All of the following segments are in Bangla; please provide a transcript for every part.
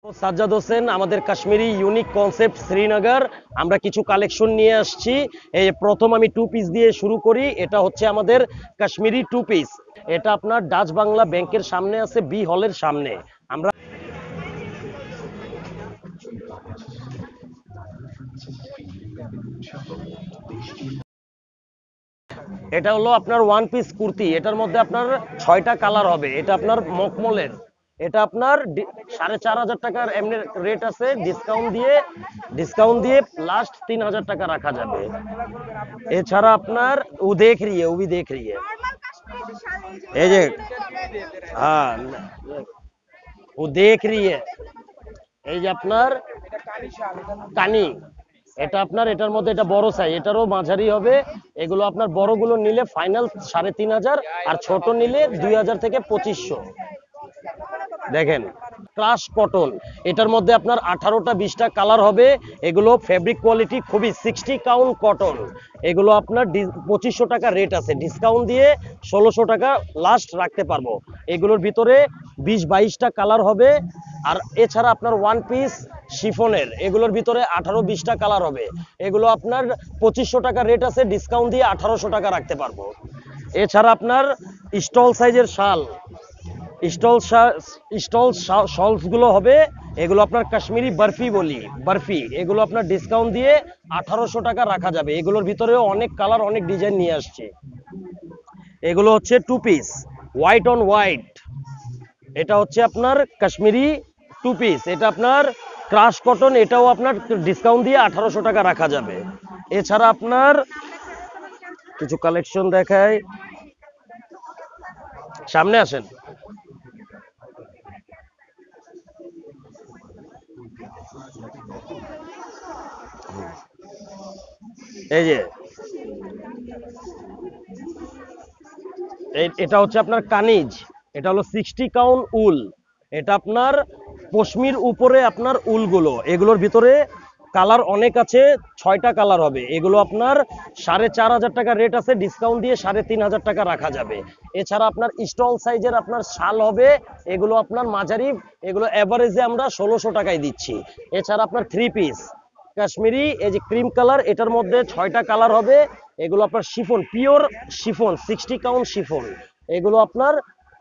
সাজ্জাদ হোসেন, আমাদের কাশ্মীরি ইউনিক কনসেপ্ট শ্রীনগর। আমরা কিছু কালেকশন নিয়ে আসছি। এই প্রথম আমি টু পিস দিয়ে শুরু করি। এটা হচ্ছে আমাদের কাশ্মীরি টু পিস। এটা আপনার ডাচ বাংলা ব্যাংকের সামনে আছে, বি হলের সামনে। আমরা এটা হলো আপনার ওয়ান পিস কুর্তি। এটার মধ্যে আপনার 6টা কালার হবে। এটা আপনার মকমলের। এটা আপনার 4,500 টাকার এমনি রেট আছে। ডিসকাউন্ট দিয়ে লাস্ট 3,000 টাকা রাখা যাবে। এছাড়া আপনার ও भी देख रही है এই যে হ্যাঁ ও देख रही है। এই যে আপনার কানি, এটা আপনার এটার মধ্যে এটা বড় সাইজ, এটারও মাঝারি হবে। এগুলো আপনার বড়গুলো নিলে ফাইনাল 3,500, আর ছোট নিলে 2,000 থেকে 2,500। দেখেন ক্রাশ কটন, এটার মধ্যে আপনার 18টা 20টা কালার হবে। এগুলো ফেব্রিক কোয়ালিটি খুবই 60 কাউন্ট কটন। এগুলো আপনার 2,500 টাকা রেট আছে, ডিসকাউন্ট দিয়ে 1,600 টাকা লাস্ট রাখতে পারবো। এগুলোর ভিতরে 20-22টা কালার হবে। আর এছাড়া আপনার ওয়ান পিস শিফনের, এগুলোর ভিতরে 18-20টা কালার হবে। এগুলো আপনার 2,500 টাকা রেট আছে, ডিসকাউন্ট দিয়ে 1,800 টাকা রাখতে পারবো। এছাড়া আপনার স্টল সাইজের শাল, শলস গুলো হবে। এগুলো আপনার কাশ্মীরি বরফি বলি, বরফি। এগুলো আপনার ডিসকাউন্ট দিয়ে 1,800 টাকা রাখা যাবে। এগুলোর ভিতরেও অনেক কালার, অনেক ডিজাইন নিয়ে আসছে। এগুলো হচ্ছে two piece white on white. এটা হচ্ছে আপনার কাশ্মীরি টু পিস। এটা আপনার ক্রাশ কটন, এটাও আপনার ডিসকাউন্ট দিয়ে 1,800 টাকা রাখা যাবে। এছাড়া আপনার কিছু কালেকশন দেখায়, সামনে আসেন। এই যে এটা হচ্ছে আপনার কানিজ। এটা হলো 60 কাউন্ট উল। এটা আপনার পশমির উপরে আপনার উলগুলো, এগুলোর ভিতরে কালার অনেক আছে। 6টা কালার হবে। এগুলো আপনার 4,500 টাকা রেট আছে, ডিসকাউন্ট দিয়ে 3,500 টাকা রাখা যাবে। এছাড়া আপনার স্টল সাইজের আপনার শাল হবে। এগুলো আপনার মাঝারি, এগুলো এভারেজে আমরা 1,600 টাকায় দিচ্ছি। এছাড়া আপনার থ্রি পিস কাশ্মীরি, এই যে ক্রিম কালার, এটার মধ্যে 6টা কালার হবে। এগুলো আপনার chiffon, pure chiffon, 60 count chiffon. এগুলো আপনার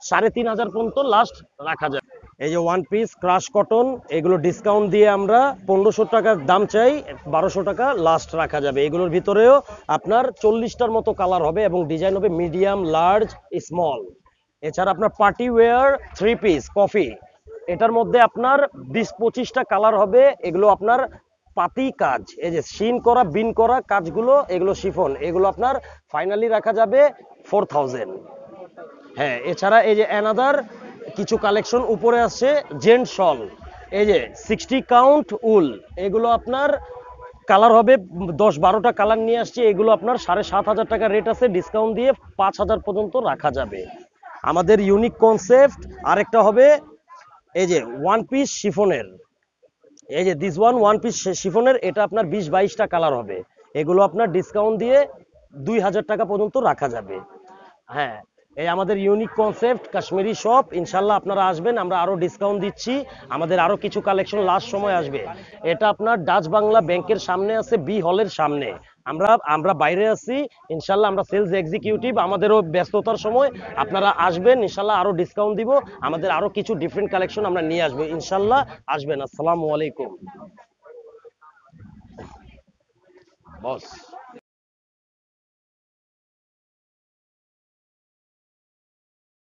3,500 পর্যন্ত লাস্ট রাখা যায়। এই যে ওয়ান পিস ক্রাশ কটন, এগুলো ডিসকাউন্ট দিয়ে আমরা 1,500 টাকার দাম চাই, 1,200 টাকা লাস্ট রাখা যাবে। এগুলোর ভিতরেও আপনার 40টার মতো কালার হবে এবং ডিজাইন হবে মিডিয়াম, লার্জ, স্মল। এছাড়া আপনার party wear three piece coffee, এটার মধ্যে আপনার 20-25টা কালার হবে। এগুলো আপনার পাতি কাজ, এই যে শিন করা, বিন করা কাজগুলো, এগুলো শিফন। এগুলো আপনার ফাইনালি রাখা যাবে 4,000। হ্যাঁ, এছাড়া এই যে অ্যানাদার কিছু কালেকশন উপরে আসছে জেন্ট শল। এই যে 60 কাউন্ট উল, এগুলো আপনার কালার হবে 10-12টা কালার নিয়ে আসছে। এগুলো আপনার 7,500 টাকা রেট আছে, ডিসকাউন্ট দিয়ে 5,000 পর্যন্ত রাখা যাবে। আমাদের ইউনিক কনসেপ্ট আরেকটা হবে এই যে ওয়ান পিস শিফনের। এই যে দিস ওয়ান পিস শিফনের, এটা আপনার 20-22টা কালার হবে। এগুলো আপনার ডিসকাউন্ট দিয়ে 2,000 টাকা পর্যন্ত রাখা যাবে। হ্যাঁ, এই আমাদের ইউনিক কনসেপ্ট কাশ্মীরি শপ। ইনশাল্লাহ আপনারা আসবেন, আমরা আরো ডিসকাউন্ট দিচ্ছি। আমাদের আরো কিছু কালেকশন লাস্ট সময় আসবে। এটা আপনার ডাচ বাংলা ব্যাংকের সামনে আছে, বি হলের সামনে। আমরা বাইরে আছি। ইনশাল্লাহ আমরা সেলস এক্সিকিউটিভ, আমাদেরও ব্যস্ততার সময়। আপনারা আসবেন, ইনশাল্লাহ আরো ডিসকাউন্ট দিব। আমাদের আরো কিছু ডিফারেন্ট কালেকশন আমরা নিয়ে আসবো, ইনশাল্লাহ আসবেন। আসসালামু আলাইকুম বস।